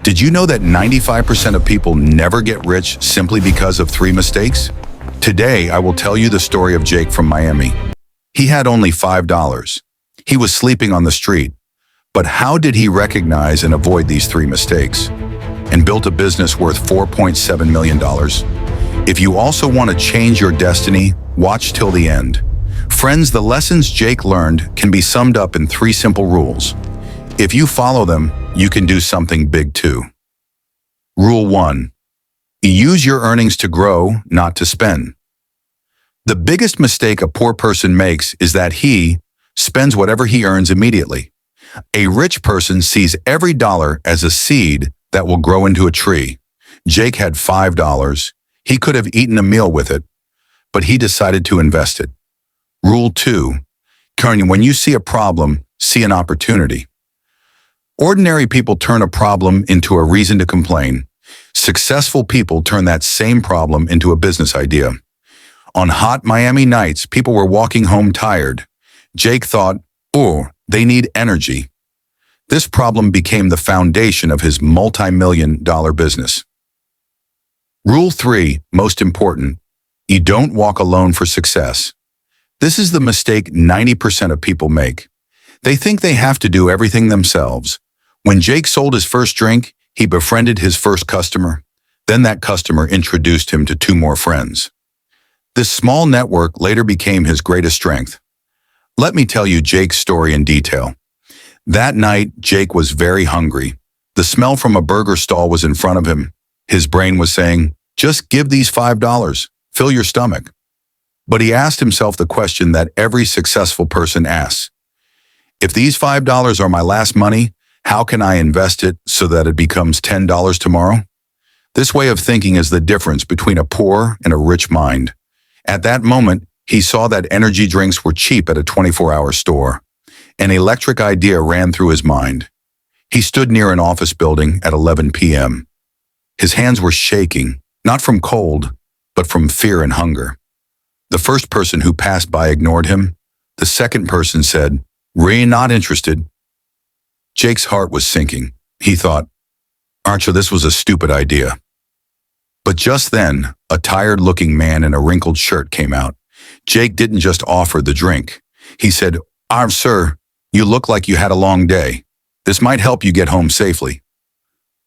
Did you know that 95% of people never get rich simply because of 3 mistakes? Today, I will tell you the story of Jake from Miami. He had only $5. He was sleeping on the street. But how did he recognize and avoid these 3 mistakes? And built a business worth $4.7 million. If you also want to change your destiny, watch till the end. Friends, the lessons Jake learned can be summed up in 3 simple rules. If you follow them, you can do something big too. Rule 1. Use your earnings to grow, not to spend. The biggest mistake a poor person makes is that he spends whatever he earns immediately. A rich person sees every dollar as a seed that will grow into a tree. Jake had $5. He could have eaten a meal with it, but he decided to invest it. Rule 2. When you see a problem, see an opportunity. Ordinary people turn a problem into a reason to complain. Successful people turn that same problem into a business idea. On hot Miami nights, people were walking home tired. Jake thought, "Oh, they need energy." This problem became the foundation of his multi-million-dollar business. Rule 3, most important, you don't walk alone for success. This is the mistake 90% of people make. They think they have to do everything themselves. When Jake sold his first drink, he befriended his first customer. Then that customer introduced him to 2 more friends. This small network later became his greatest strength. Let me tell you Jake's story in detail. That night, Jake was very hungry. The smell from a burger stall was in front of him. His brain was saying, "Just give these $5, fill your stomach." But he asked himself the question that every successful person asks. If these $5 are my last money, how can I invest it so that it becomes $10 tomorrow? This way of thinking is the difference between a poor and a rich mind. At that moment, he saw that energy drinks were cheap at a 24-hour store. An electric idea ran through his mind. He stood near an office building at 11 p.m. His hands were shaking, not from cold, but from fear and hunger. The first person who passed by ignored him. The second person said, "Really not interested." Jake's heart was sinking. He thought, "Archer, this was a stupid idea." But just then, a tired-looking man in a wrinkled shirt came out. Jake didn't just offer the drink. He said, "Sir, you look like you had a long day. This might help you get home safely."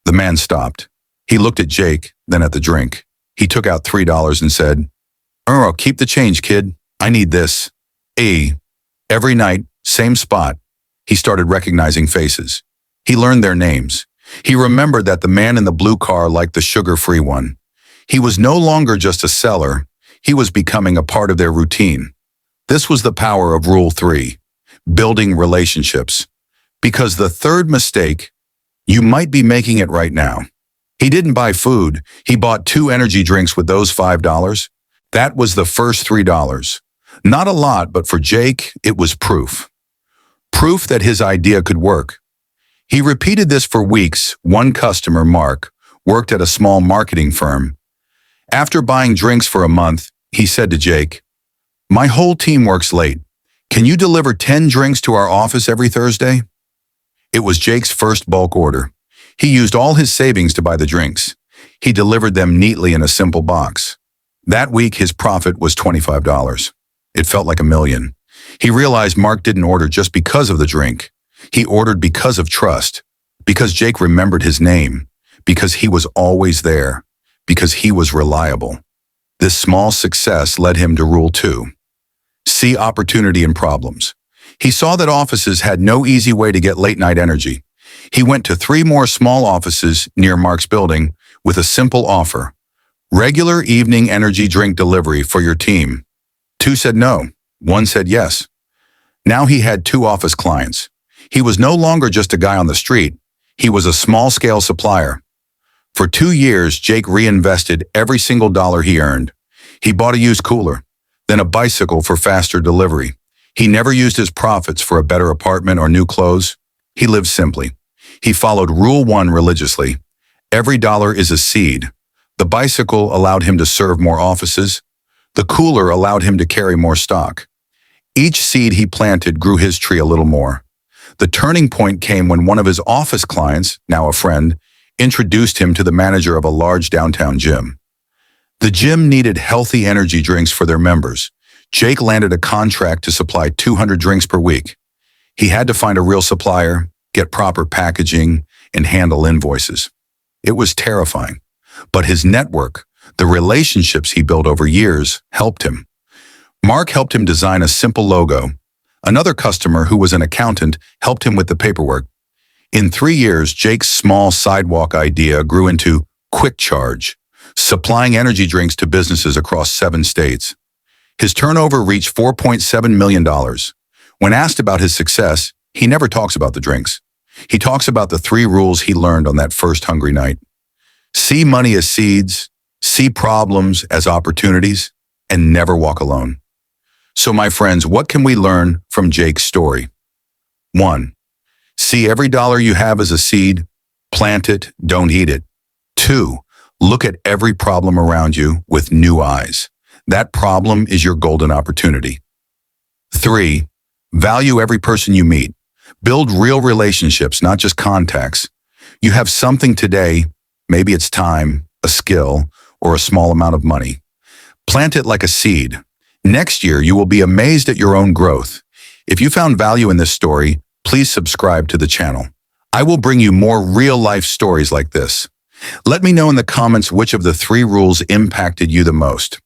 The man stopped. He looked at Jake, then at the drink. He took out $3 and said, Keep the change, kid. I need this." Every night, same spot, he started recognizing faces. He learned their names. He remembered that the man in the blue car liked the sugar-free one. He was no longer just a seller. He was becoming a part of their routine. This was the power of Rule 3, building relationships. Because the third mistake, you might be making it right now. He didn't buy food. He bought 2 energy drinks with those $5. That was the first $3. Not a lot, but for Jake, it was proof. Proof that his idea could work. He repeated this for weeks. One customer, Mark, worked at a small marketing firm. After buying drinks for a month, he said to Jake, "My whole team works late. Can you deliver 10 drinks to our office every Thursday?" It was Jake's first bulk order. He used all his savings to buy the drinks. He delivered them neatly in a simple box. That week, his profit was $25. It felt like $1 million. He realized Mark didn't order just because of the drink. He ordered because of trust, because Jake remembered his name, because he was always there, because he was reliable. This small success led him to Rule 2. See opportunity in problems. He saw that offices had no easy way to get late-night energy. He went to 3 more small offices near Mark's building with a simple offer. Regular evening energy drink delivery for your team. 2 said no. 1 said yes. Now he had 2 office clients. He was no longer just a guy on the street. He was a small-scale supplier. For 2 years, Jake reinvested every single dollar he earned. He bought a used cooler, then a bicycle for faster delivery. He never used his profits for a better apartment or new clothes. He lived simply. He followed Rule 1 religiously. Every dollar is a seed. The bicycle allowed him to serve more offices. The cooler allowed him to carry more stock. Each seed he planted grew his tree a little more. The turning point came when one of his office clients, now a friend, introduced him to the manager of a large downtown gym. The gym needed healthy energy drinks for their members. Jake landed a contract to supply 200 drinks per week. He had to find a real supplier, get proper packaging, and handle invoices. It was terrifying, but his network, the relationships he built over years, helped him. Mark helped him design a simple logo. Another customer, who was an accountant, helped him with the paperwork. In 3 years, Jake's small sidewalk idea grew into Quick Charge, supplying energy drinks to businesses across 7 states. His turnover reached $4.7 million. When asked about his success, he never talks about the drinks. He talks about the 3 rules he learned on that first hungry night. See money as seeds, see problems as opportunities, and never walk alone. So my friends, what can we learn from Jake's story? 1. See every dollar you have as a seed, plant it, don't eat it. 2. Look at every problem around you with new eyes. That problem is your golden opportunity. 3. Value every person you meet. Build real relationships, not just contacts. You have something today, maybe it's time, a skill, or a small amount of money. Plant it like a seed. Next year, you will be amazed at your own growth. If you found value in this story, please subscribe to the channel. I will bring you more real-life stories like this. Let me know in the comments which of the 3 rules impacted you the most.